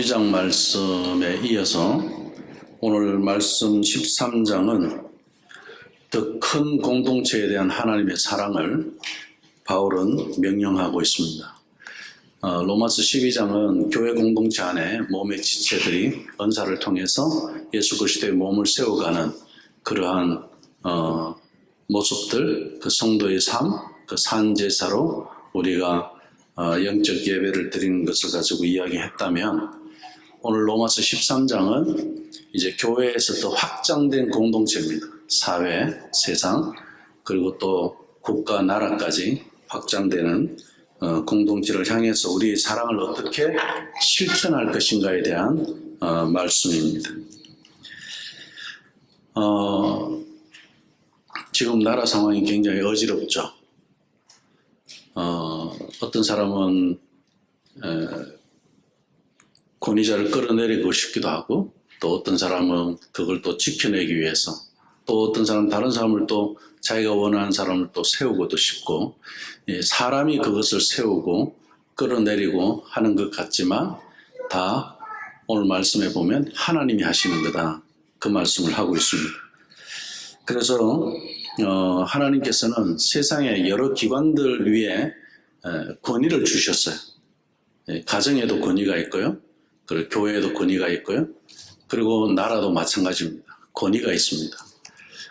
12장 말씀에 이어서 오늘 말씀 13장은 더 큰 공동체에 대한 하나님의 사랑을 바울은 명령하고 있습니다. 로마서 12장은 교회 공동체 안에 몸의 지체들이 은사를 통해서 예수 그리스도의 몸을 세워가는 그러한 모습들, 그 성도의 삶, 그 산제사로 우리가 영적 예배를 드리는 것을 가지고 이야기했다면, 오늘 로마서 13장은 이제 교회에서 더 확장된 공동체입니다. 사회, 세상, 그리고 또 국가, 나라까지 확장되는 공동체를 향해서 우리의 사랑을 어떻게 실천할 것인가에 대한 말씀입니다. 지금 나라 상황이 굉장히 어지럽죠. 어떤 사람은 권위자를 끌어내리고 싶기도 하고, 또 어떤 사람은 그걸 또 지켜내기 위해서, 또 어떤 사람은 다른 사람을 또 자기가 원하는 사람을 또 세우고도 싶고, 사람이 그것을 세우고 끌어내리고 하는 것 같지만 다 오늘 말씀에 보면 하나님이 하시는 거다, 그 말씀을 하고 있습니다. 그래서 하나님께서는 세상의 여러 기관들 위에 권위를 주셨어요. 가정에도 권위가 있고요, 그리고 교회에도 권위가 있고요, 그리고 나라도 마찬가지입니다. 권위가 있습니다.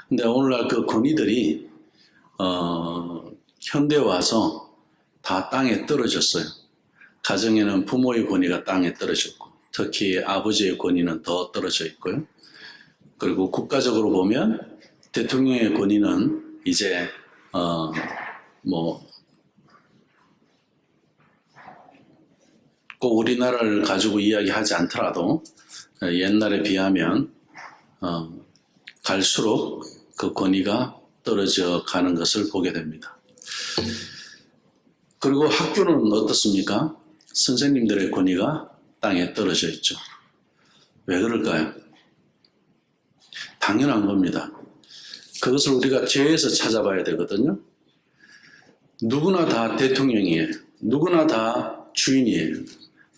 근데 오늘날 그 권위들이 현대에 와서 다 땅에 떨어졌어요. 가정에는 부모의 권위가 땅에 떨어졌고, 특히 아버지의 권위는 더 떨어져 있고요. 그리고 국가적으로 보면 대통령의 권위는 이제 꼭 우리나라를 가지고 이야기하지 않더라도 옛날에 비하면 갈수록 그 권위가 떨어져 가는 것을 보게 됩니다. 그리고 학교는 어떻습니까? 선생님들의 권위가 땅에 떨어져 있죠. 왜 그럴까요? 당연한 겁니다. 그것을 우리가 죄에서 찾아봐야 되거든요. 누구나 다 대통령이에요. 누구나 다 주인이에요.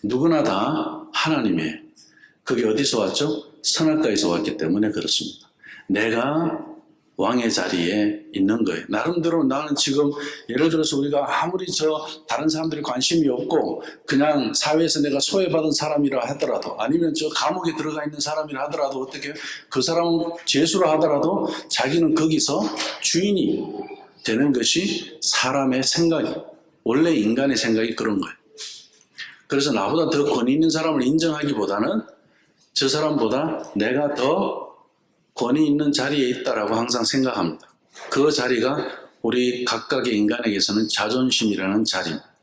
누구나 다 하나님이에요. 그게 어디서 왔죠? 선악과에서 왔기 때문에 그렇습니다. 내가 왕의 자리에 있는 거예요. 나름대로 나는 지금 예를 들어서 우리가 아무리 다른 사람들이 관심이 없고 그냥 사회에서 내가 소외받은 사람이라 하더라도, 아니면 감옥에 들어가 있는 사람이라 하더라도, 어떻게 그 사람은 죄수라 하더라도 자기는 거기서 주인이 되는 것이 사람의 생각이, 원래 인간의 생각이 그런 거예요. 그래서 나보다 더 권위 있는 사람을 인정하기보다는 저 사람보다 내가 더 권위 있는 자리에 있다라고 항상 생각합니다. 그 자리가 우리 각각의 인간에게서는 자존심이라는 자리입니다.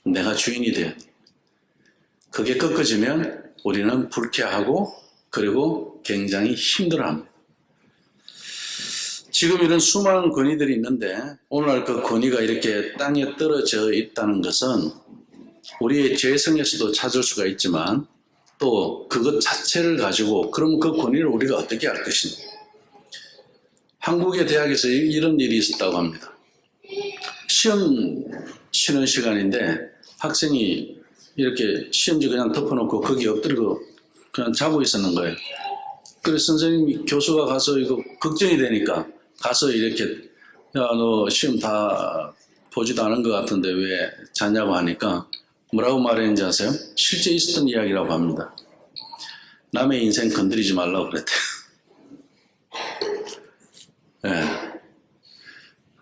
내가 주인이 돼요. 그게 꺾어지면 우리는 불쾌하고, 그리고 굉장히 힘들어합니다. 지금 이런 수많은 권위들이 있는데, 오늘날 그 권위가 이렇게 땅에 떨어져 있다는 것은 우리의 죄성에서도 찾을 수가 있지만, 또 그것 자체를 가지고 그럼 그 권위를 우리가 어떻게 할 것인가. 한국의 대학에서 이런 일이 있었다고 합니다. 시험 치는 시간인데 학생이 이렇게 시험지 그냥 덮어놓고 거기 엎드리고 그냥 자고 있었는 거예요. 그래서 선생님이, 교수가 가서 이거 걱정이 되니까 가서 이렇게, 야, 너 시험 다 보지도 않은 것 같은데 왜 잤냐고 하니까 뭐라고 말했는지 아세요? 실제 있었던 이야기라고 합니다. 남의 인생 건드리지 말라고 그랬대요. 네.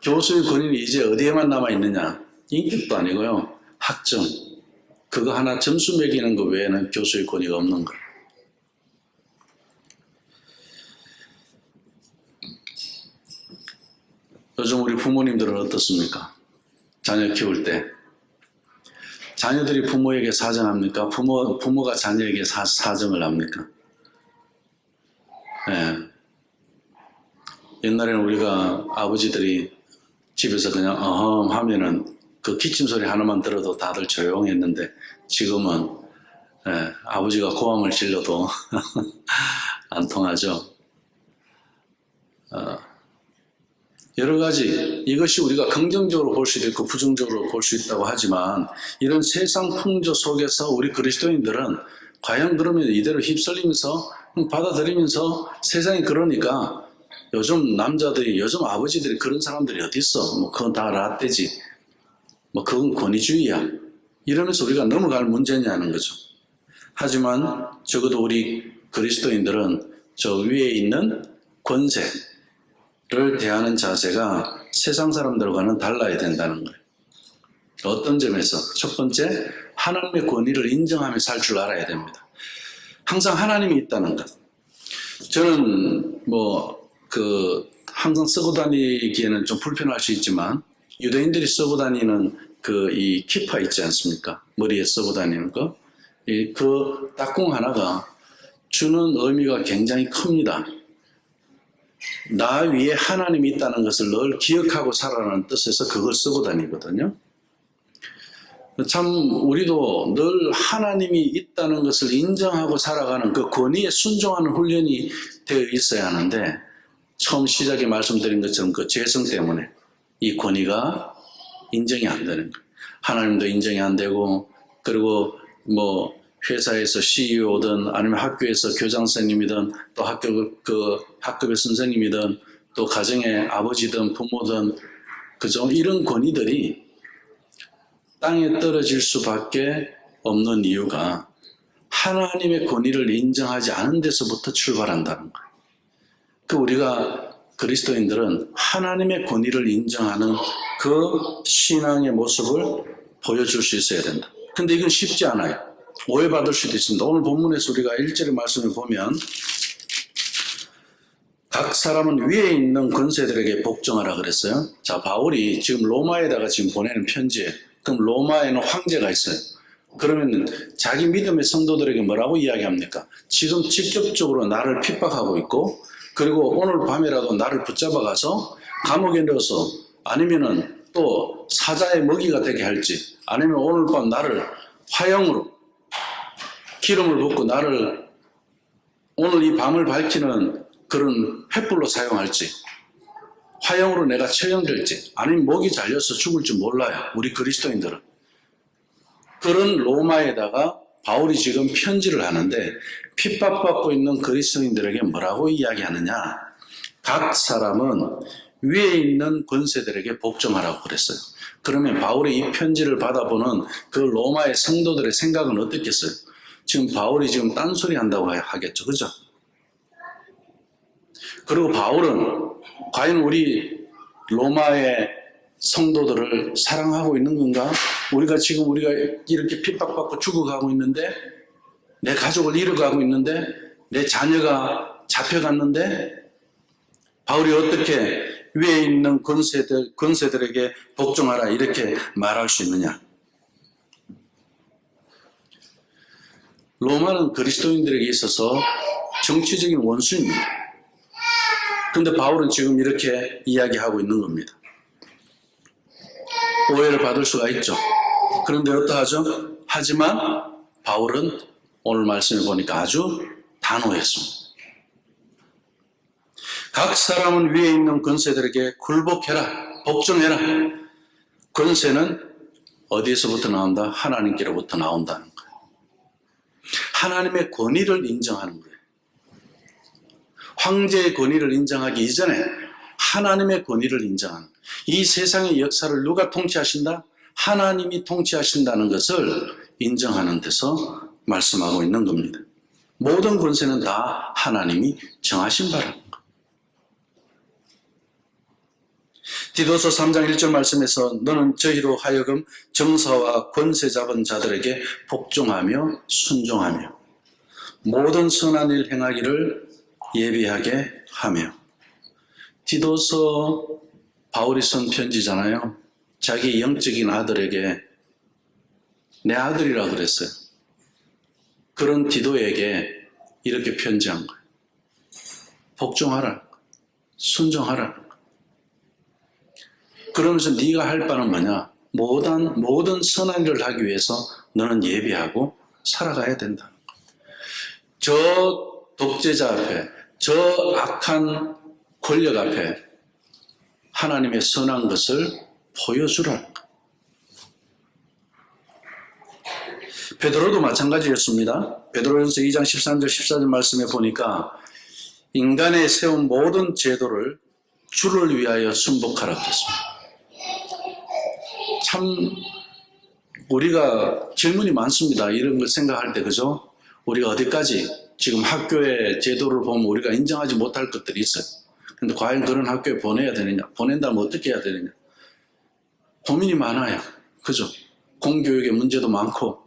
교수의 권위는 이제 어디에만 남아있느냐? 인격도 아니고요, 학점. 그거 하나 점수 매기는 것 외에는 교수의 권위가 없는 거예요. 요즘 우리 부모님들은 어떻습니까? 자녀 키울 때 자녀들이 부모에게 사정합니까? 부모가 자녀에게 사정을 합니까? 네. 옛날에는 우리가 아버지들이 집에서 그냥 어흥 하면은 그 기침 소리 하나만 들어도 다들 조용했는데, 지금은 아버지가 고함을 질러도 안 통하죠. 여러 가지, 이것이 우리가 긍정적으로 볼 수도 있고 부정적으로 볼 수 있다고 하지만, 이런 세상 풍조 속에서 우리 그리스도인들은 과연 그러면 이대로 휩쓸리면서 받아들이면서 세상이 그러니까 요즘 남자들이, 요즘 아버지들이 그런 사람들이 어디 있어? 뭐 그건 다 라떼지. 뭐 그건 권위주의야. 이러면서 우리가 넘어갈 문제냐는 거죠. 하지만 적어도 우리 그리스도인들은 저 위에 있는 권세를 대하는 자세가 세상 사람들과는 달라야 된다는 거예요. 어떤 점에서? 첫 번째, 하나님의 권위를 인정하며 살 줄 알아야 됩니다. 항상 하나님이 있다는 것. 저는 항상 쓰고 다니기에는 좀 불편할 수 있지만, 유대인들이 쓰고 다니는 이 키파 있지 않습니까? 머리에 쓰고 다니는 거. 그 딱공 하나가 주는 의미가 굉장히 큽니다. 나 위에 하나님이 있다는 것을 늘 기억하고 살아라는 뜻에서 그걸 쓰고 다니거든요. 참 우리도 늘 하나님이 있다는 것을 인정하고 살아가는 그 권위에 순종하는 훈련이 되어 있어야 하는데, 처음 시작에 말씀드린 것처럼 그 죄성 때문에 이 권위가 인정이 안 되는 거예요. 하나님도 인정이 안 되고, 그리고 회사에서 CEO든 아니면 학교에서 교장 선생님이든 또 학급의 선생님이든 또 가정의 아버지든 부모든 그죠? 이런 권위들이 땅에 떨어질 수밖에 없는 이유가 하나님의 권위를 인정하지 않은 데서부터 출발한다는 거예요. 우리가 그리스도인들은 하나님의 권위를 인정하는 그 신앙의 모습을 보여줄 수 있어야 된다. 근데 이건 쉽지 않아요. 오해받을 수도 있습니다. 오늘 본문에서 우리가 1절의 말씀을 보면 각 사람은 위에 있는 권세들에게 복종하라 그랬어요. 자, 바울이 지금 로마에다가 지금 보내는 편지에, 그럼 로마에는 황제가 있어요. 그러면 자기 믿음의 성도들에게 뭐라고 이야기합니까? 지금 직접적으로 나를 핍박하고 있고, 그리고 오늘 밤이라도 나를 붙잡아가서 감옥에 넣어서 아니면은 또 사자의 먹이가 되게 할지, 아니면 오늘 밤 나를 화형으로 기름을 붓고 나를 오늘 이 밤을 밝히는 그런 횃불로 사용할지, 화형으로 내가 처형될지, 아니면 목이 잘려서 죽을지 몰라요. 우리 그리스도인들은. 그런 로마에다가 바울이 지금 편지를 하는데 핍박받고 있는 그리스도인들에게 뭐라고 이야기하느냐? 각 사람은 위에 있는 권세들에게 복종하라고 그랬어요. 그러면 바울이 이 편지를 받아보는 그 로마의 성도들의 생각은 어떻겠어요? 지금 바울이 지금 딴소리 한다고 하겠죠. 그죠? 그리고 바울은 과연 우리 로마의 성도들을 사랑하고 있는 건가? 우리가 이렇게 핍박받고 죽어가고 있는데, 내 가족을 잃어가고 있는데, 내 자녀가 잡혀갔는데, 바울이 어떻게 위에 있는 권세들에게 복종하라 이렇게 말할 수 있느냐? 로마는 그리스도인들에게 있어서 정치적인 원수입니다. 그런데 바울은 지금 이렇게 이야기하고 있는 겁니다. 오해를 받을 수가 있죠. 그런데 어떠하죠? 하지만 바울은 오늘 말씀을 보니까 아주 단호했습니다. 각 사람은 위에 있는 권세들에게 굴복해라, 복종해라. 권세는 어디에서부터 나온다? 하나님께로부터 나온다는 거예요. 하나님의 권위를 인정하는 거예요. 황제의 권위를 인정하기 이전에 하나님의 권위를 인정하는 거예요. 이 세상의 역사를 누가 통치하신다? 하나님이 통치하신다는 것을 인정하는 데서 말씀하고 있는 겁니다. 모든 권세는 다 하나님이 정하신 바라는 거예요. 디도서 3장 1절 말씀에서 너는 저희로 하여금 정사와 권세 잡은 자들에게 복종하며 순종하며 모든 선한 일 행하기를 예비하게 하며. 디도서 바울이 쓴 편지잖아요. 자기 영적인 아들에게, 내 아들이라 그랬어요. 그런 디도에게 이렇게 편지한 거예요. 복종하라, 순종하라. 그러면서 네가 할 바는 뭐냐? 모든 선한 일을 하기 위해서 너는 예비하고 살아가야 된다. 저 독재자 앞에, 저 악한 권력 앞에 하나님의 선한 것을 보여주라는 거예요. 베드로도 마찬가지였습니다. 베드로전서 2장 13절 14절 말씀에 보니까 인간의 세운 모든 제도를 주를 위하여 순복하라 그랬습니다. 참 우리가 질문이 많습니다. 이런 걸 생각할 때, 그죠? 우리가 어디까지 지금 학교의 제도를 보면 우리가 인정하지 못할 것들이 있어요. 근데 과연 그런 학교에 보내야 되느냐? 보낸다면 어떻게 해야 되느냐? 고민이 많아요. 그죠? 공교육의 문제도 많고.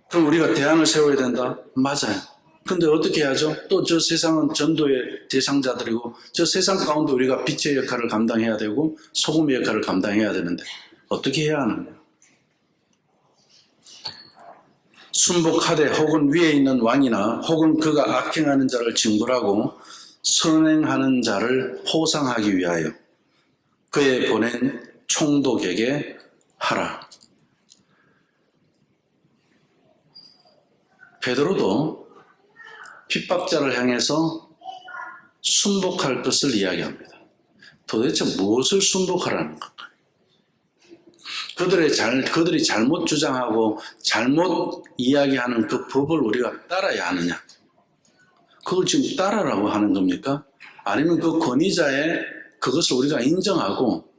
그럼 우리가 대안을 세워야 된다? 맞아요. 근데 어떻게 해야죠? 또 저 세상은 전도의 대상자들이고 저 세상 가운데 우리가 빛의 역할을 감당해야 되고 소금의 역할을 감당해야 되는데 어떻게 해야 하느냐? 순복하되 혹은 위에 있는 왕이나 혹은 그가 악행하는 자를 징벌하고 선행하는 자를 포상하기 위하여 그의 보낸 총독에게 하라. 베드로도 핍박자를 향해서 순복할 것을 이야기합니다. 도대체 무엇을 순복하라는 걸까요? 그들이 잘못 주장하고 잘못 이야기하는 그 법을 우리가 따라야 하느냐? 그걸 지금 따라라고 하는 겁니까? 아니면 그 권위자의 그것을 우리가 인정하고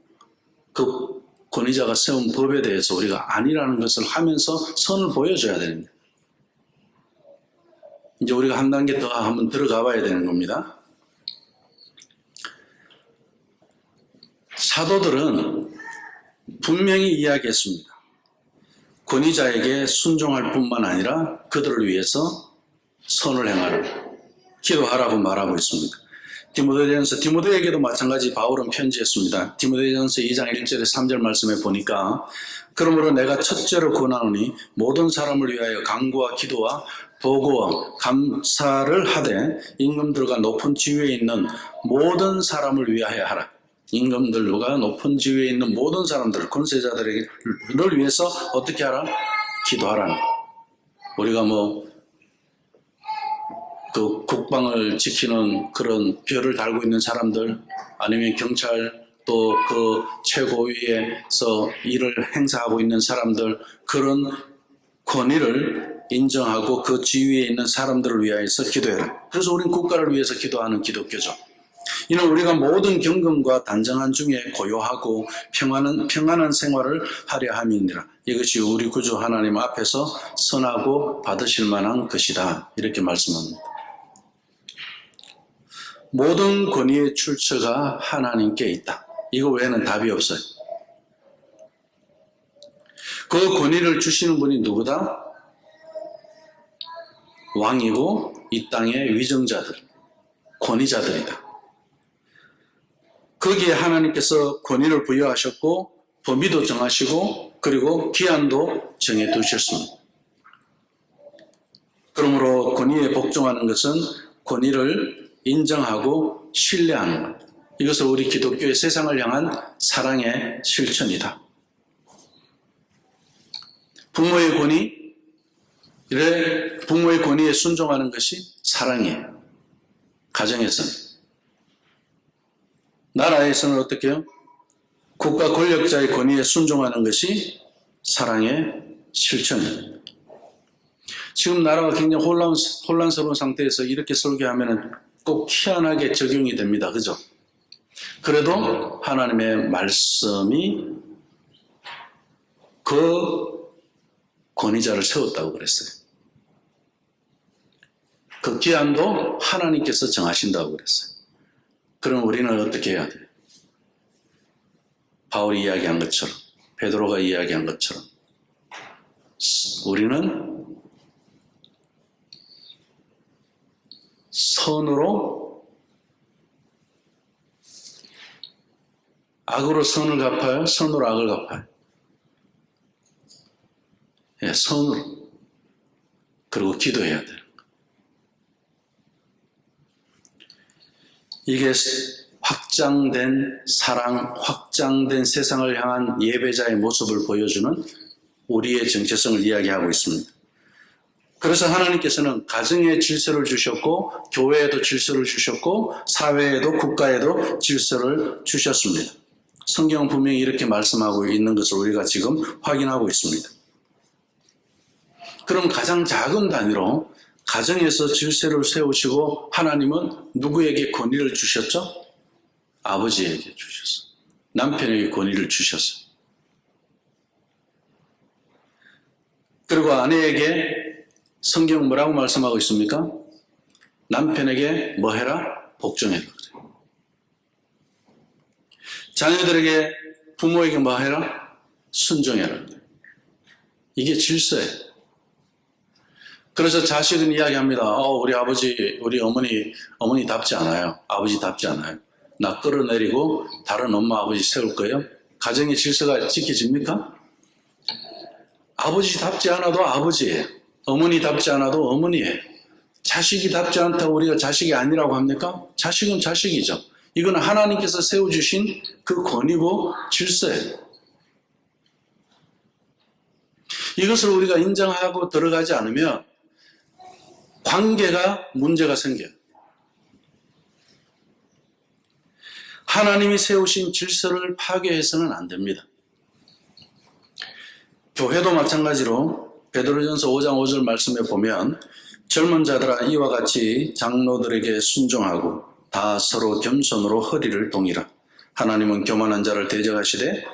그 권위자가 세운 법에 대해서 우리가 아니라는 것을 하면서 선을 보여줘야 되는데 이제 우리가 한 단계 더 한번 들어가 봐야 되는 겁니다. 사도들은 분명히 이야기했습니다. 권위자에게 순종할 뿐만 아니라 그들을 위해서 선을 행하라, 기도하라고 말하고 있습니다. 디모데에게도 마찬가지 바울은 편지했습니다. 디모데전서 2장 1절에 3절 말씀에 보니까 그러므로 내가 첫째로 권하노니 모든 사람을 위하여 간구와 기도와 보고와 감사를 하되 임금들과 높은 지위에 있는 모든 사람을 위하여 하라. 임금들과 높은 지위에 있는 모든 사람들, 권세자들을 위해서 어떻게 하라? 기도하라. 우리가 그 국방을 지키는 그런 별을 달고 있는 사람들, 아니면 경찰, 또 그 최고위에서 일을 행사하고 있는 사람들, 그런 권위를 인정하고 그 지위에 있는 사람들을 위하여서 기도해라. 그래서 우리는 국가를 위해서 기도하는 기독교죠. 이는 우리가 모든 경건과 단정한 중에 고요하고 평안한 생활을 하려 함이니라. 이것이 우리 구주 하나님 앞에서 선하고 받으실 만한 것이다. 이렇게 말씀합니다. 모든 권위의 출처가 하나님께 있다. 이거 외에는 답이 없어요. 그 권위를 주시는 분이 누구다? 왕이고 이 땅의 위정자들, 권위자들이다. 거기에 하나님께서 권위를 부여하셨고 범위도 정하시고 그리고 기한도 정해 두셨습니다. 그러므로 권위에 복종하는 것은 권위를 인정하고 신뢰하는 것. 이것은 우리 기독교의 세상을 향한 사랑의 실천이다. 부모의 권위에 순종하는 것이 사랑이에요. 가정에서는. 나라에서는 어떻게 해요? 국가 권력자의 권위에 순종하는 것이 사랑의 실천입니다. 지금 나라가 굉장히 혼란스러운 상태에서 이렇게 설교하면 꼭 희한하게 적용이 됩니다. 그죠? 그래도 하나님의 말씀이 그 권위자를 세웠다고 그랬어요. 그 기한도 하나님께서 정하신다고 그랬어요. 그럼 우리는 어떻게 해야 돼요? 바울이 이야기한 것처럼, 베드로가 이야기한 것처럼 우리는 선으로, 악으로 선을 갚아요? 선으로 악을 갚아요? 예, 선으로. 그리고 기도해야 돼요. 이게 확장된 사랑, 확장된 세상을 향한 예배자의 모습을 보여주는 우리의 정체성을 이야기하고 있습니다. 그래서 하나님께서는 가정에 질서를 주셨고 교회에도 질서를 주셨고 사회에도 국가에도 질서를 주셨습니다. 성경은 분명히 이렇게 말씀하고 있는 것을 우리가 지금 확인하고 있습니다. 그럼 가장 작은 단위로 가정에서 질서를 세우시고 하나님은 누구에게 권위를 주셨죠? 아버지에게 주셨어요. 남편에게 권위를 주셨어요. 그리고 아내에게 성경 뭐라고 말씀하고 있습니까? 남편에게 뭐 해라? 복종해라. 자녀들에게 부모에게 뭐 해라? 순종해라. 이게 질서예요. 그래서 자식은 이야기합니다. 우리 아버지, 우리 어머니답지 않아요. 아버지답지 않아요. 나 끌어내리고 다른 엄마 아버지 세울 거예요. 가정의 질서가 지켜집니까? 아버지답지 않아도 아버지예요. 어머니답지 않아도 어머니예요. 자식이답지 않다고 우리가 자식이 아니라고 합니까? 자식은 자식이죠. 이건 하나님께서 세워주신 그 권위고 질서예요. 이것을 우리가 인정하고 들어가지 않으면 관계가 문제가 생겨요. 하나님이 세우신 질서를 파괴해서는 안 됩니다. 교회도 마찬가지로 베드로전서 5장 5절 말씀에 보면 젊은 자들아 이와 같이 장로들에게 순종하고 다 서로 겸손으로 허리를 동이라. 하나님은 교만한 자를 대적하시되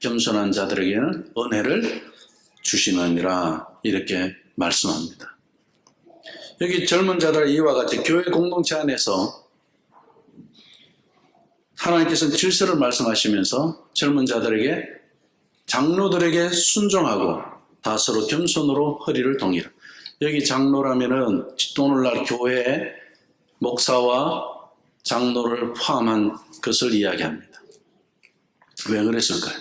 겸손한 자들에게는 은혜를 주시느니라. 이렇게 말씀합니다. 여기 젊은 자들아 이와 같이 교회 공동체 안에서 하나님께서는 질서를 말씀하시면서 젊은 자들에게 장로들에게 순종하고 다 서로 겸손으로 허리를 동이라. 여기 장로라면은 오늘날 교회에 목사와 장로를 포함한 것을 이야기합니다. 왜 그랬을까요?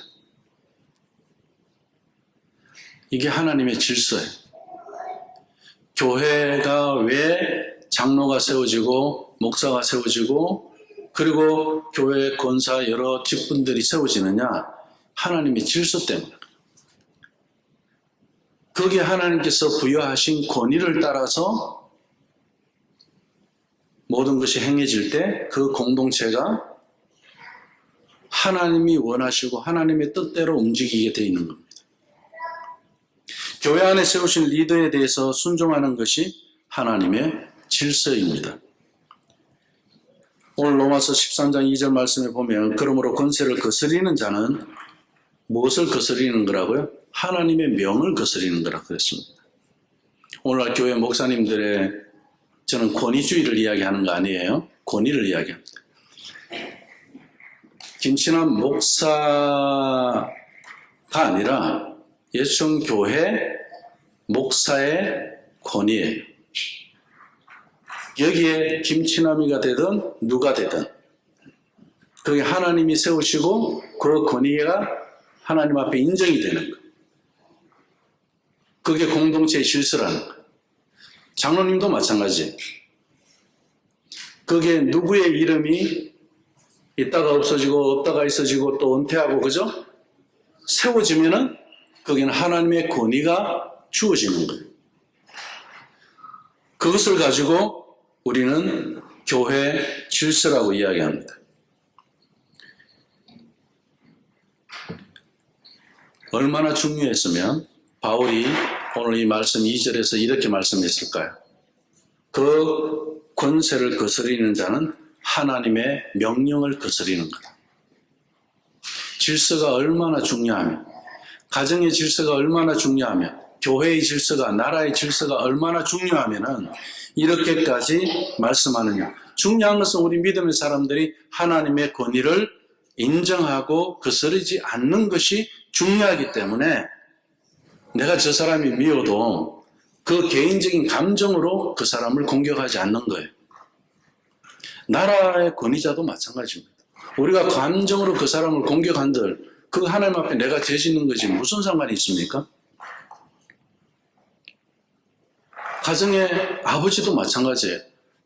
이게 하나님의 질서예요. 교회가 왜 장로가 세워지고 목사가 세워지고 그리고 교회 권사 여러 직분들이 세워지느냐? 하나님의 질서 때문에. 거기에 하나님께서 부여하신 권위를 따라서 모든 것이 행해질 때 그 공동체가 하나님이 원하시고 하나님의 뜻대로 움직이게 되어 있는 겁니다. 교회 안에 세우신 리더에 대해서 순종하는 것이 하나님의 질서입니다. 오늘 로마서 13장 2절 말씀에 보면 그러므로 권세를 거스리는 자는 무엇을 거스리는 거라고요? 하나님의 명을 거스리는 거라고 그랬습니다. 오늘날 교회 목사님들의 저는 권위주의를 이야기하는 거 아니에요. 권위를 이야기합니다. 김친환 목사가 아니라 예수정 교회 목사의 권위예요. 여기에 김치남이가 되든 누가 되든 그게 하나님이 세우시고 그 권위가 하나님 앞에 인정이 되는 거예요. 그게 공동체의 질서라는 거예요. 장로님도 마찬가지예요. 그게 누구의 이름이 있다가 없어지고 없다가 있어지고 또 은퇴하고 그죠? 세워지면은 거기는 하나님의 권위가 주어지는 거예요. 그것을 가지고 우리는 교회 질서라고 이야기합니다. 얼마나 중요했으면 바울이 오늘 이 말씀 2절에서 이렇게 말씀했을까요? 그 권세를 거스리는 자는 하나님의 명령을 거스리는 거다. 질서가 얼마나 중요하며 가정의 질서가 얼마나 중요하며 교회의 질서가 나라의 질서가 얼마나 중요하면은 이렇게까지 말씀하느냐. 중요한 것은 우리 믿음의 사람들이 하나님의 권위를 인정하고 거스르지 않는 것이 중요하기 때문에 내가 저 사람이 미워도 그 개인적인 감정으로 그 사람을 공격하지 않는 거예요. 나라의 권위자도 마찬가지입니다. 우리가 감정으로 그 사람을 공격한들 그 하나님 앞에 내가 죄 짓는 것이 무슨 상관이 있습니까? 가정의 아버지도 마찬가지예요.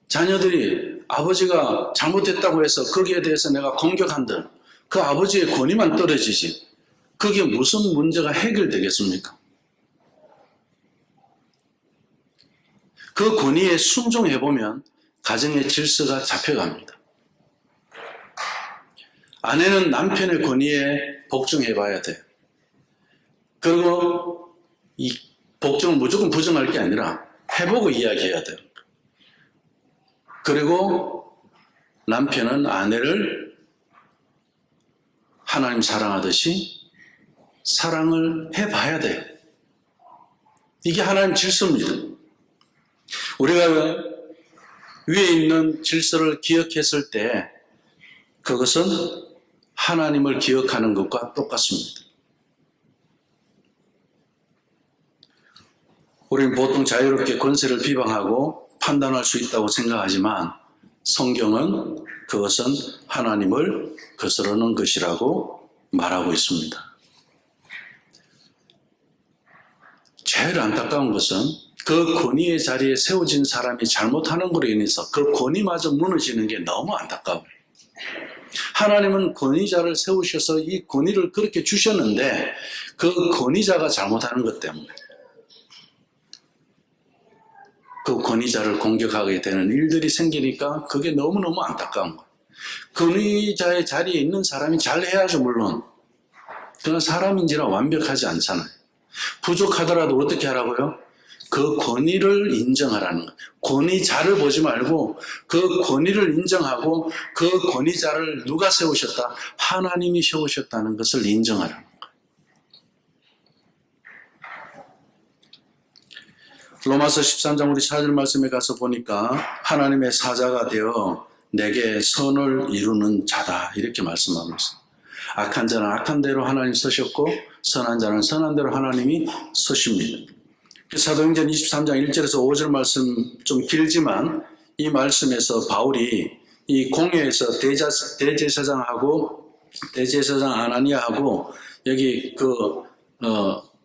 자녀들이 아버지가 잘못했다고 해서 거기에 대해서 내가 공격한들 그 아버지의 권위만 떨어지지 그게 무슨 문제가 해결되겠습니까? 그 권위에 순종해보면 가정의 질서가 잡혀갑니다. 아내는 남편의 권위에 복종해봐야 돼요. 그리고 이 복종을 무조건 부정할 게 아니라 해보고 이야기해야 돼요. 그리고 남편은 아내를 하나님 사랑하듯이 사랑을 해봐야 돼요. 이게 하나님 질서입니다. 우리가 위에 있는 질서를 기억했을 때 그것은 하나님을 기억하는 것과 똑같습니다. 우리는 보통 자유롭게 권세를 비방하고 판단할 수 있다고 생각하지만 성경은 그것은 하나님을 거스르는 것이라고 말하고 있습니다. 제일 안타까운 것은 그 권위의 자리에 세워진 사람이 잘못하는 것으로 인해서 그 권위마저 무너지는 게 너무 안타까워요. 하나님은 권위자를 세우셔서 이 권위를 그렇게 주셨는데 그 권위자가 잘못하는 것 때문에 그 권위자를 공격하게 되는 일들이 생기니까 그게 너무너무 안타까운 거예요. 권위자의 자리에 있는 사람이 잘해야죠, 물론. 그러나 사람인지라 완벽하지 않잖아요. 부족하더라도 어떻게 하라고요? 그 권위를 인정하라는 거예요. 권위자를 보지 말고 그 권위를 인정하고 그 권위자를 누가 세우셨다? 하나님이 세우셨다는 것을 인정하라는 거예요. 로마서 13장 우리 4절 말씀에 가서 보니까 하나님의 사자가 되어 내게 선을 이루는 자다 이렇게 말씀하고 있어요. 악한 자는 악한 대로 하나님 쓰셨고 선한 자는 선한 대로 하나님이 쓰십니다. 사도행전 23장 1절에서 5절 말씀 좀 길지만 이 말씀에서 바울이 이 공회에서 대제사장하고 대제사장 아나니아하고 여기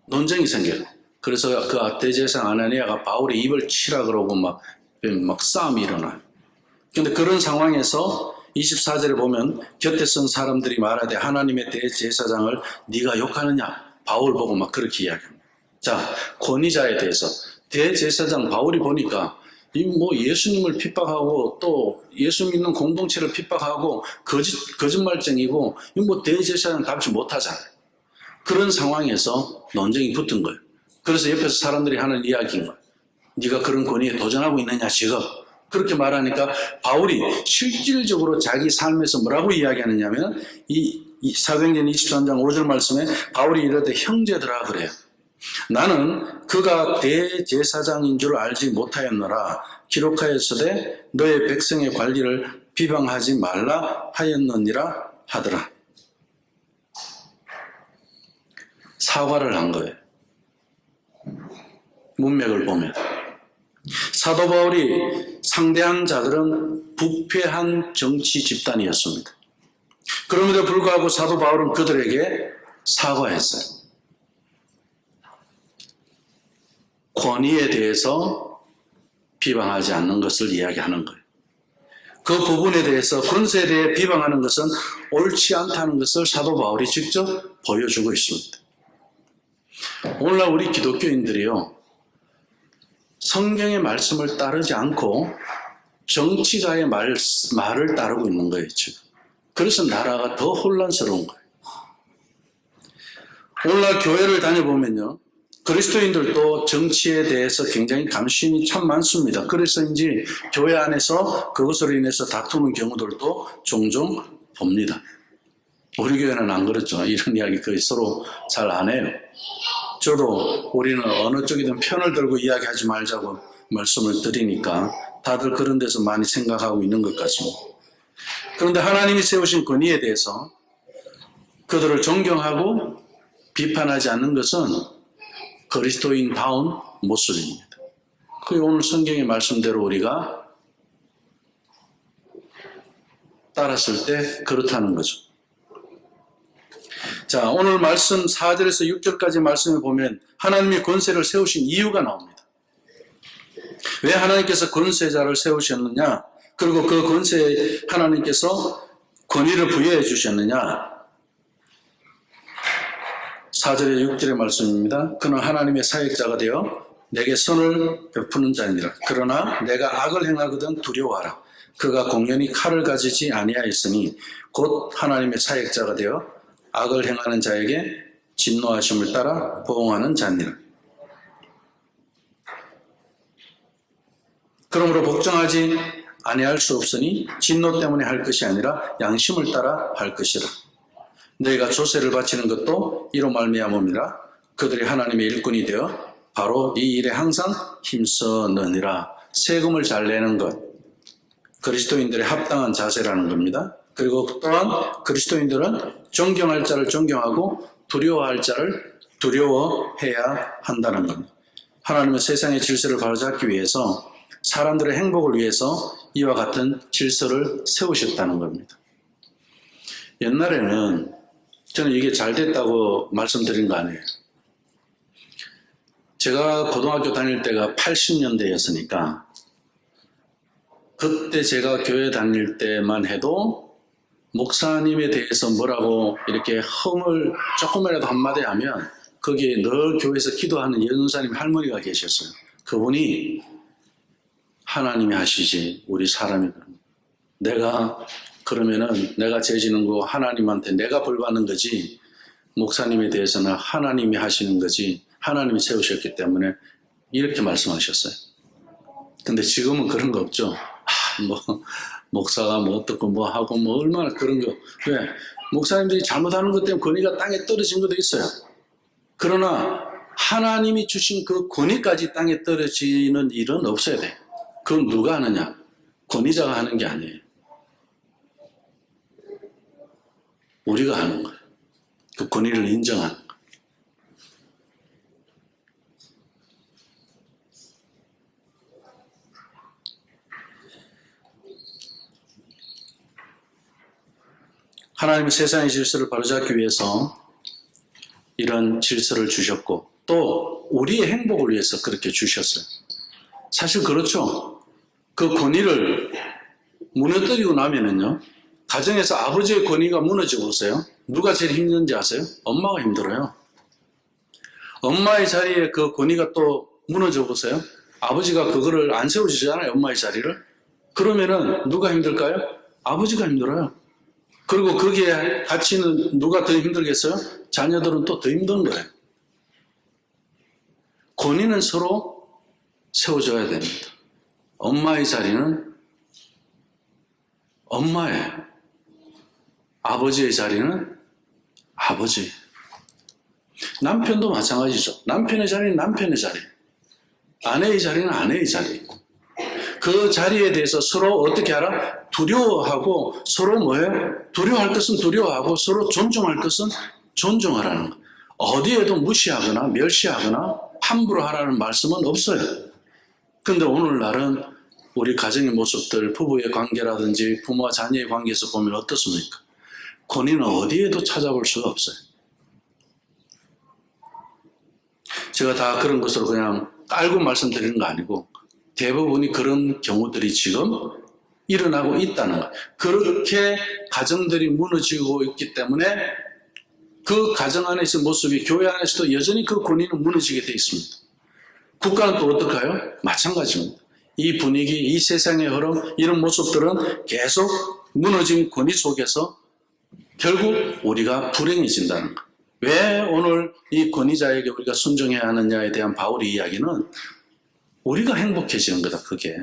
논쟁이 생겨요. 그래서 그 대제사장 아나니아가 바울의 입을 치라 그러고 막 싸움이 일어나요. 그런데 그런 상황에서 24절에 보면 곁에 선 사람들이 말하되 하나님의 대제사장을 네가 욕하느냐? 바울 보고 막 그렇게 이야기합니다. 자, 권위자에 대해서 대제사장 바울이 보니까 예수님을 핍박하고 또 예수 믿는 공동체를 핍박하고 거짓말쟁이고 대제사장 답지 못하잖아요. 그런 상황에서 논쟁이 붙은 거예요. 그래서 옆에서 사람들이 하는 이야기인 거예요. 네가 그런 권위에 도전하고 있느냐 지금. 그렇게 말하니까 바울이 실질적으로 자기 삶에서 뭐라고 이야기하느냐면 이 사도행전 23장 5절 말씀에 바울이 이르되 형제들아 그래요. 나는 그가 대제사장인 줄 알지 못하였노라. 기록하였으되 너의 백성의 관리를 비방하지 말라 하였느니라 하더라. 사과를 한 거예요. 문맥을 보면 사도 바울이 상대한 자들은 부패한 정치 집단이었습니다. 그럼에도 불구하고 사도 바울은 그들에게 사과했어요. 권위에 대해서 비방하지 않는 것을 이야기하는 거예요. 그 부분에 대해서 권세에 대해 비방하는 것은 옳지 않다는 것을 사도 바울이 직접 보여주고 있습니다. 오늘날 우리 기독교인들이요, 성경의 말씀을 따르지 않고 정치가의 말을 따르고 있는 거예요, 지금. 그래서 나라가 더 혼란스러운 거예요. 오늘날 교회를 다녀보면요, 그리스도인들도 정치에 대해서 굉장히 관심이 참 많습니다. 그래서인지 교회 안에서 그것으로 인해서 다투는 경우들도 종종 봅니다. 우리 교회는 안 그렇죠. 이런 이야기 거의 서로 잘 안 해요. 저도 우리는 어느 쪽이든 편을 들고 이야기하지 말자고 말씀을 드리니까 다들 그런 데서 많이 생각하고 있는 것 같습니다. 그런데 하나님이 세우신 권위에 대해서 그들을 존경하고 비판하지 않는 것은 그리스도인다운 모습입니다. 그게 오늘 성경의 말씀대로 우리가 따랐을 때 그렇다는 거죠. 자, 오늘 말씀 4절에서 6절까지 말씀을 보면 하나님이 권세를 세우신 이유가 나옵니다. 왜 하나님께서 권세자를 세우셨느냐? 그리고 그 권세에 하나님께서 권위를 부여해 주셨느냐? 4절에 6절의 말씀입니다. 그는 하나님의 사역자가 되어 내게 선을 베푸는 자니라. 그러나 내가 악을 행하거든 두려워하라. 그가 공연히 칼을 가지지 아니하였으니 곧 하나님의 사역자가 되어 악을 행하는 자에게 진노하심을 따라 보응하는 자니라. 그러므로 복종하지 아니할 수 없으니 진노 때문에 할 것이 아니라 양심을 따라 할 것이라. 너희가 조세를 바치는 것도 이로 말미암음이라. 그들이 하나님의 일꾼이 되어 바로 이 일에 항상 힘써느니라. 세금을 잘 내는 것, 그리스도인들의 합당한 자세라는 겁니다. 그리고 또한 그리스도인들은 존경할 자를 존경하고 두려워할 자를 두려워해야 한다는 겁니다. 하나님은 세상의 질서를 바로잡기 위해서 사람들의 행복을 위해서 이와 같은 질서를 세우셨다는 겁니다. 옛날에는 저는 이게 잘 됐다고 말씀드린 거 아니에요. 제가 고등학교 다닐 때가 80년대였으니까 그때 제가 교회 다닐 때만 해도 목사님에 대해서 뭐라고 이렇게 흠을 조금이라도 한마디 하면 거기에 늘 교회에서 기도하는 연사님 할머니가 계셨어요. 그분이 하나님이 하시지 우리 사람이 그러면은 내가 죄 지는 거 하나님한테 내가 벌 받는 거지, 목사님에 대해서는 하나님이 하시는 거지, 하나님이 세우셨기 때문에 이렇게 말씀하셨어요. 근데 지금은 그런 거 없죠. 목사가 뭐 어떻고 뭐 하고 뭐 얼마나 그런 거. 왜? 목사님들이 잘못하는 것 때문에 권위가 땅에 떨어진 것도 있어요. 그러나 하나님이 주신 그 권위까지 땅에 떨어지는 일은 없어야 돼. 그건 누가 하느냐? 권위자가 하는 게 아니에요. 우리가 하는 거예요. 그 권위를 인정하는 거예요. 하나님은 세상의 질서를 바로잡기 위해서 이런 질서를 주셨고 또 우리의 행복을 위해서 그렇게 주셨어요. 사실 그렇죠. 그 권위를 무너뜨리고 나면은요, 가정에서 아버지의 권위가 무너지고 보세요. 누가 제일 힘든지 아세요? 엄마가 힘들어요. 엄마의 자리에 그 권위가 또 무너져 보세요. 아버지가 그거를 안 세워주잖아요, 엄마의 자리를. 그러면은 누가 힘들까요? 아버지가 힘들어요. 그리고 거기에 같이는 누가 더 힘들겠어요? 자녀들은 또 더 힘든 거예요. 권위는 서로 세워줘야 됩니다. 엄마의 자리는 엄마예요. 아버지의 자리는 아버지. 남편도 마찬가지죠. 남편의 자리는 남편의 자리. 아내의 자리는 아내의 자리. 그 자리에 대해서 서로 어떻게 하라? 두려워하고 서로 뭐예요? 두려워할 것은 두려워하고 서로 존중할 것은 존중하라는 거. 어디에도 무시하거나 멸시하거나 함부로 하라는 말씀은 없어요. 근데 오늘날은 우리 가정의 모습들, 부부의 관계라든지 부모와 자녀의 관계에서 보면 어떻습니까? 권위는 어디에도 찾아볼 수가 없어요. 제가 다 그런 것으로 그냥 깔고 말씀드리는 거 아니고 대부분이 그런 경우들이 지금 일어나고 있다는 거예요. 그렇게 가정들이 무너지고 있기 때문에 그 가정 안에서의 모습이 교회 안에서도 여전히 그 권위는 무너지게 되어 있습니다. 국가는 또 어떨까요? 마찬가지입니다. 이 분위기, 이 세상의 흐름, 이런 모습들은 계속 무너진 권위 속에서 결국 우리가 불행해진다는 거예요. 왜 오늘 이 권위자에게 우리가 순종해야 하느냐에 대한 바울의 이야기는 우리가 행복해지는 거다, 그게.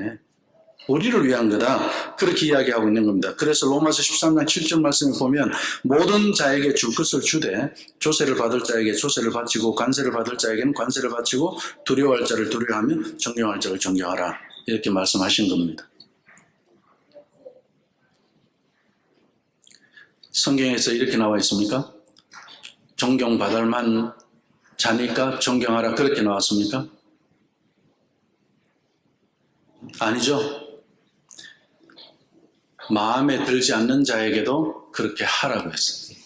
우리를 위한 거다. 그렇게 이야기하고 있는 겁니다. 그래서 로마서 13장 7절 말씀을 보면 모든 자에게 줄 것을 주되 조세를 받을 자에게 조세를 바치고 관세를 받을 자에게는 관세를 바치고 두려워할 자를 두려워하며 존경할 자를 존경하라. 이렇게 말씀하신 겁니다. 성경에서 이렇게 나와 있습니까? 존경받을 만 자니까 존경하라. 그렇게 나왔습니까? 아니죠. 마음에 들지 않는 자에게도 그렇게 하라고 했어요.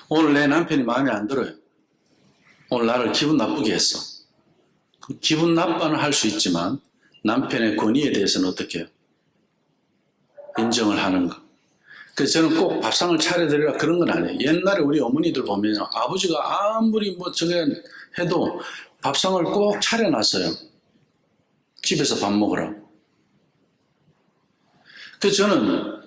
오늘 내 남편이 마음에 안 들어요. 오늘 나를 기분 나쁘게 했어. 기분 나빠는 할 수 있지만 남편의 권위에 대해서는 어떻게 해요? 인정을 하는 거. 그래서 저는 꼭 밥상을 차려드리라 그런 건 아니에요. 옛날에 우리 어머니들 보면 아버지가 아무리 뭐 저게 해도 밥상을 꼭 차려놨어요. 집에서 밥 먹으라고. 그래서 저는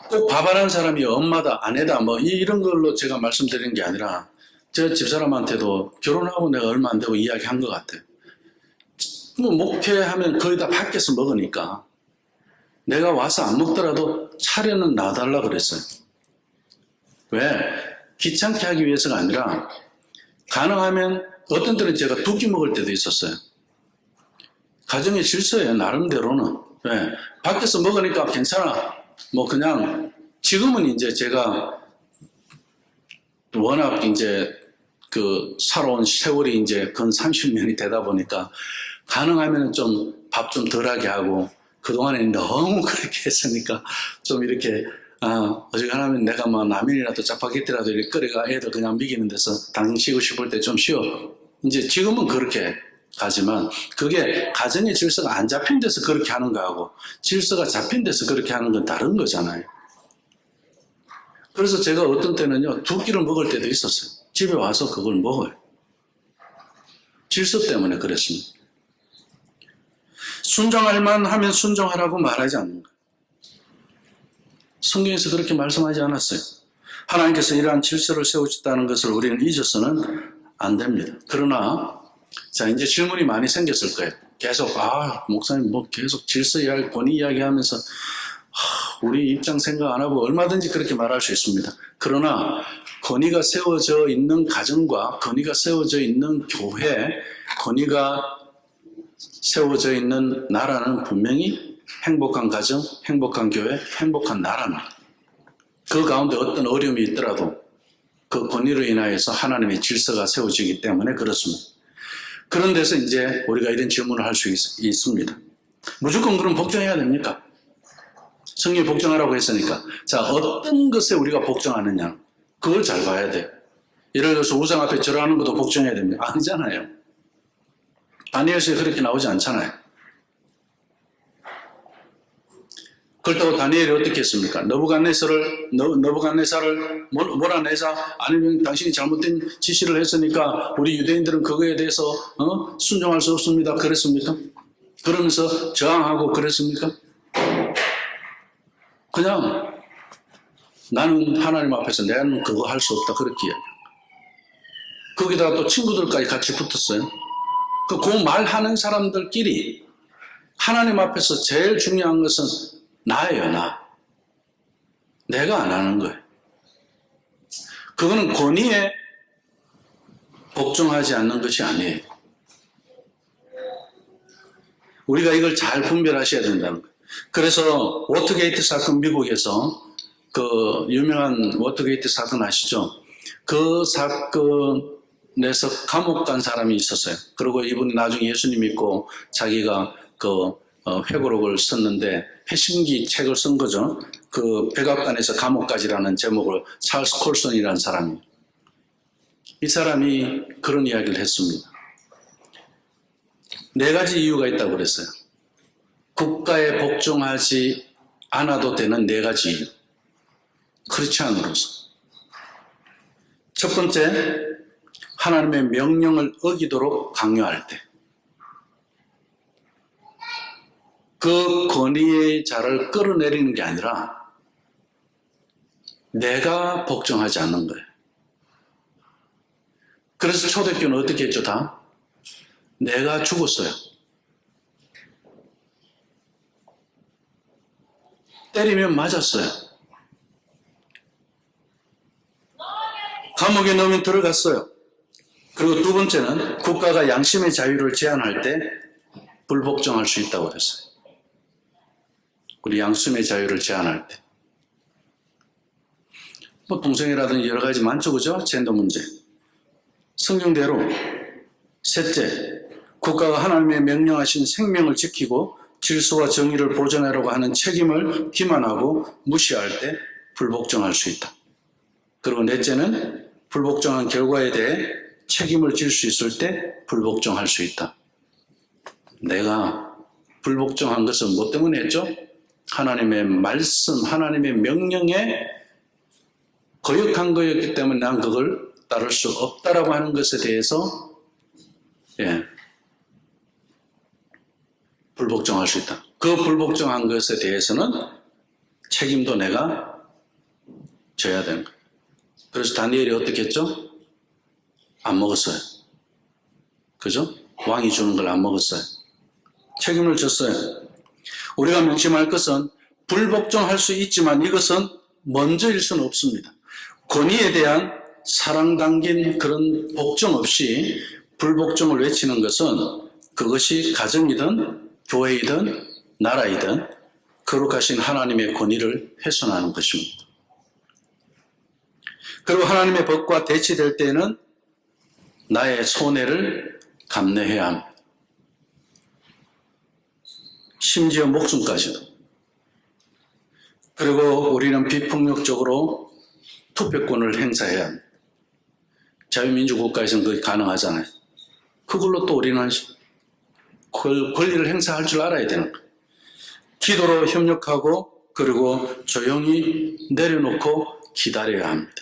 꼭 밥하는 사람이 엄마다, 아내다, 뭐 이런 걸로 제가 말씀드리는 게 아니라 제 집사람한테도 결혼하고 내가 얼마 안 되고 이야기한 것 같아요. 뭐 목회하면 거의 다 밖에서 먹으니까 내가 와서 안 먹더라도 차려는 놔달라 그랬어요. 왜? 귀찮게 하기 위해서가 아니라 가능하면 어떤 때는 제가 두 끼 먹을 때도 있었어요. 가정의 질서예요, 나름대로는. 왜? 밖에서 먹으니까 괜찮아. 뭐 그냥 지금은 이제 제가 워낙 이제 그 살아온 세월이 이제 근 30년이 되다 보니까 가능하면 좀 밥 좀 덜하게 하고 그동안에 너무 그렇게 했으니까 좀 이렇게 어지간하면 내가 뭐 라면이라도 짜파게티라도 이렇게 끓여가 애들 그냥 먹이는 데서 당신 쉬고 싶을 때 좀 쉬어. 이제 지금은 그렇게 가지만 그게 가정의 질서가 안 잡힌 데서 그렇게 하는 거하고 질서가 잡힌 데서 그렇게 하는 건 다른 거잖아요. 그래서 제가 어떤 때는요, 두 끼를 먹을 때도 있었어요. 집에 와서 그걸 먹어요. 질서 때문에 그랬습니다. 순종할 만하면 순종하라고 말하지 않는 거예요. 성경에서 그렇게 말씀하지 않았어요. 하나님께서 이러한 질서를 세우셨다는 것을 우리는 잊어서는 안 됩니다. 그러나 자, 이제 질문이 많이 생겼을 거예요. 계속 목사님 뭐 계속 질서 이야기, 권위 이야기하면서 우리 입장 생각 안 하고 얼마든지 그렇게 말할 수 있습니다. 그러나 권위가 세워져 있는 가정과 권위가 세워져 있는 교회, 권위가 세워져 있는 나라는 분명히 행복한 가정, 행복한 교회, 행복한 나라입니다. 그 가운데 어떤 어려움이 있더라도 그 권위로 인하여서 하나님의 질서가 세워지기 때문에 그렇습니다. 그런 데서 이제 우리가 이런 질문을 할 수 있습니다. 무조건 그럼 복종해야 됩니까? 성경이 복종하라고 했으니까. 자, 어떤 것에 우리가 복종하느냐? 그걸 잘 봐야 돼요. 예를 들어서 우상 앞에 절하는 것도 복종해야 됩니다. 아니잖아요. 다니엘서에 그렇게 나오지 않잖아요. 그렇다고 다니엘이 어떻게 했습니까? 너부갓네살을 몰아내자. 아니면 당신이 잘못된 지시를 했으니까 우리 유대인들은 그거에 대해서 순종할 수 없습니다. 그랬습니까? 그러면서 저항하고 그랬습니까? 그냥 나는 하나님 앞에서 나는 그거 할 수 없다 그렇게 이야기해요. 거기다가 또 친구들까지 같이 붙었어요. 그 말하는 사람들끼리 하나님 앞에서 제일 중요한 것은 나예요, 나. 내가 안 하는 거예요. 그거는 권위에 복종하지 않는 것이 아니에요. 우리가 이걸 잘 분별하셔야 된다는 거예요. 그래서 워터게이트 사건, 미국에서 그 유명한 워터게이트 사건 아시죠? 그 사건에서 감옥 간 사람이 있었어요. 그리고 이분이 나중에 예수님 믿고 자기가 회고록을 썼는데 회심기 책을 쓴 거죠. 그 백악관에서 감옥까지라는 제목을 찰스 콜슨이라는 사람이. 이 사람이 그런 이야기를 했습니다. 4가지 이유가 있다고 그랬어요. 국가에 복종하지 않아도 되는 4가지 이유. 크리스찬으로서. 첫 번째, 하나님의 명령을 어기도록 강요할 때. 그 권위의 자를 끌어내리는 게 아니라 내가 복종하지 않는 거예요. 그래서 초대교회는 어떻게 했죠, 다? 내가 죽었어요. 때리면 맞았어요. 감옥에 넣으면 들어갔어요. 그리고 두 번째는 국가가 양심의 자유를 제한할 때 불복종할 수 있다고 그랬어요. 우리 양심의 자유를 제한할 때. 뭐 동성애라든지 여러 가지 많죠, 그죠? 젠더 문제. 성경대로 셋째, 국가가 하나님의 명령하신 생명을 지키고 질서와 정의를 보존하려고 하는 책임을 기만하고 무시할 때 불복종할 수 있다. 그리고 넷째는 불복종한 결과에 대해 책임을 질 수 있을 때 불복종할 수 있다. 내가 불복종한 것은 뭐 때문에 했죠? 하나님의 말씀, 하나님의 명령에 거역한 거였기 때문에 난 그걸 따를 수 없다라고 하는 것에 대해서 불복종할 수 있다. 그 불복종한 것에 대해서는 책임도 내가 져야 되는 거예요. 그래서 다니엘이 어떻게 했죠? 안 먹었어요. 그죠? 왕이 주는 걸 안 먹었어요. 책임을 졌어요. 우리가 명심할 것은 불복종할 수 있지만 이것은 먼저일 수는 없습니다. 권위에 대한 사랑 담긴 그런 복종 없이 불복종을 외치는 것은 그것이 가정이든 교회이든 나라이든 거룩하신 하나님의 권위를 훼손하는 것입니다. 그리고 하나님의 법과 대치될 때에는 나의 손해를 감내해야 합니다. 심지어 목숨까지도. 그리고 우리는 비폭력적으로 투표권을 행사해야 합니다. 자유민주국가에서는 그게 가능하잖아요. 그걸로 또 우리는 그 권리를 행사할 줄 알아야 되는 거예요. 기도로 협력하고 그리고 조용히 내려놓고 기다려야 합니다.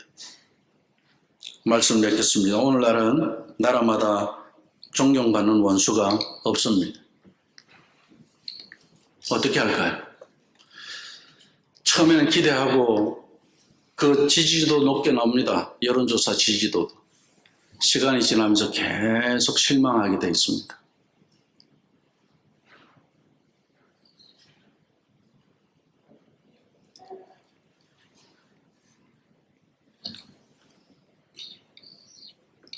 말씀 맺겠습니다. 오늘날은 나라마다 존경받는 원수가 없습니다. 어떻게 할까요? 처음에는 기대하고 그 지지도 높게 나옵니다. 여론조사 지지도도. 시간이 지나면서 계속 실망하게 되어 있습니다.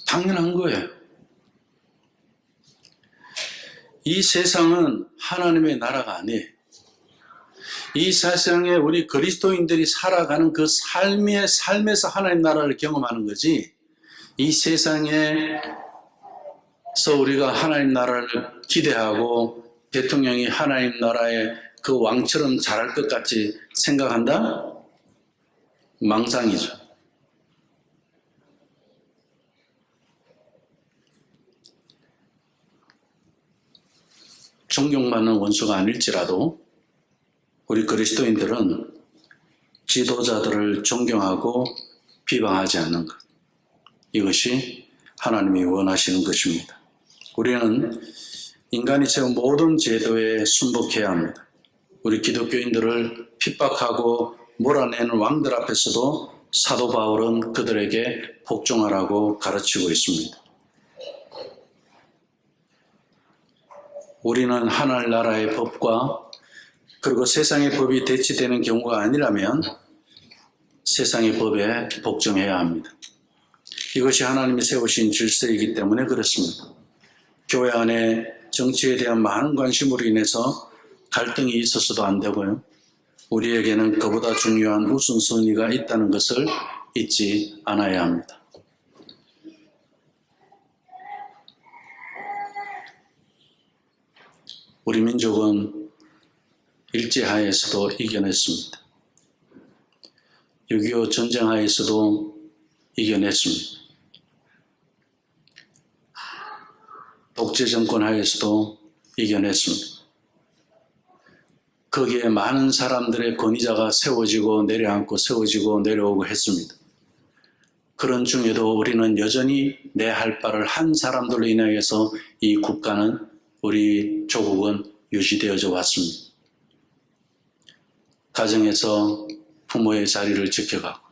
당연한 거예요. 이 세상은 하나님의 나라가 아니에요. 이 세상에 우리 그리스도인들이 살아가는 그 삶에서 하나님 나라를 경험하는 거지, 이 세상에서 우리가 하나님 나라를 기대하고 대통령이 하나님 나라의 그 왕처럼 잘할 것 같이 생각한다? 망상이죠. 존경받는 원수가 아닐지라도 우리 그리스도인들은 지도자들을 존경하고 비방하지 않는 것. 이것이 하나님이 원하시는 것입니다. 우리는 인간이 세운 모든 제도에 순복해야 합니다. 우리 기독교인들을 핍박하고 몰아내는 왕들 앞에서도 사도 바울은 그들에게 복종하라고 가르치고 있습니다. 우리는 하늘 나라의 법과 그리고 세상의 법이 대치되는 경우가 아니라면 세상의 법에 복종해야 합니다. 이것이 하나님이 세우신 질서이기 때문에 그렇습니다. 교회 안에 정치에 대한 많은 관심으로 인해서 갈등이 있어서도 안 되고요. 우리에게는 그보다 중요한 우선순위가 있다는 것을 잊지 않아야 합니다. 우리 민족은 일제하에서도 이겨냈습니다. 6.25 전쟁하에서도 이겨냈습니다. 독재정권 하에서도 이겨냈습니다. 거기에 많은 사람들의 권위자가 세워지고 내려앉고 세워지고 내려오고 했습니다. 그런 중에도 우리는 여전히 내 할 바를 한 사람들로 인해서 이 국가는, 우리 조국은 유지되어져 왔습니다. 가정에서 부모의 자리를 지켜가고,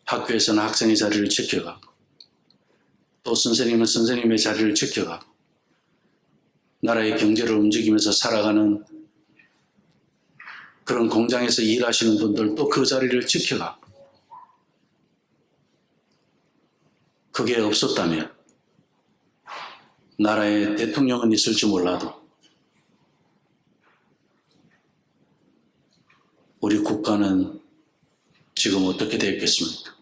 학교에서는 학생의 자리를 지켜가고, 또 선생님은 선생님의 자리를 지켜가고, 나라의 경제를 움직이면서 살아가는 그런 공장에서 일하시는 분들도 그 자리를 지켜가고, 그게 없었다면 나라에 대통령은 있을지 몰라도 우리 국가는 지금 어떻게 되었겠습니까?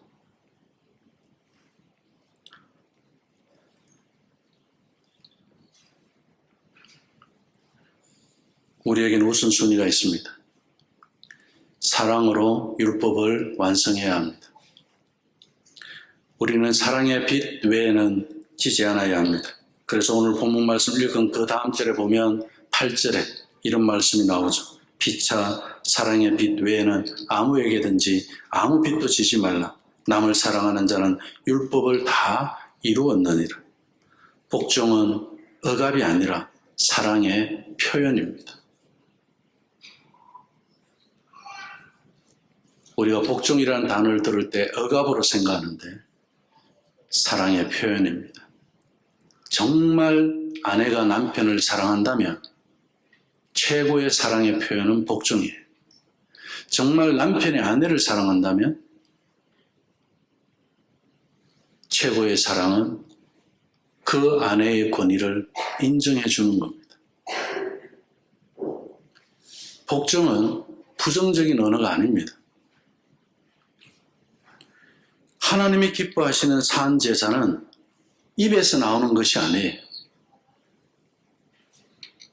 우리에게는 우선순위가 있습니다. 사랑으로 율법을 완성해야 합니다. 우리는 사랑의 빛 외에는 지지 않아야 합니다. 그래서 오늘 본문 말씀 읽은 그 다음 절에 보면 8절에 이런 말씀이 나오죠. 피차 사랑의 빛 외에는 아무에게든지 아무 빛도 지지 말라. 남을 사랑하는 자는 율법을 다 이루었느니라. 복종은 억압이 아니라 사랑의 표현입니다. 우리가 복종이라는 단어를 들을 때 억압으로 생각하는데 사랑의 표현입니다. 정말 아내가 남편을 사랑한다면 최고의 사랑의 표현은 복종이에요. 정말 남편이 아내를 사랑한다면 최고의 사랑은 그 아내의 권위를 인정해 주는 겁니다. 복종은 부정적인 언어가 아닙니다. 하나님이 기뻐하시는 산 제사는 입에서 나오는 것이 아니에요.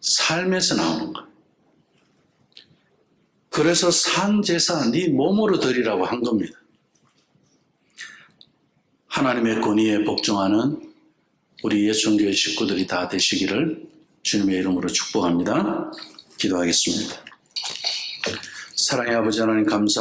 삶에서 나오는 거예요. 그래서 산 제사 네 몸으로 드리라고 한 겁니다. 하나님의 권위에 복종하는 우리 예천교회 식구들이 다 되시기를 주님의 이름으로 축복합니다. 기도하겠습니다. 사랑의 아버지 하나님 감사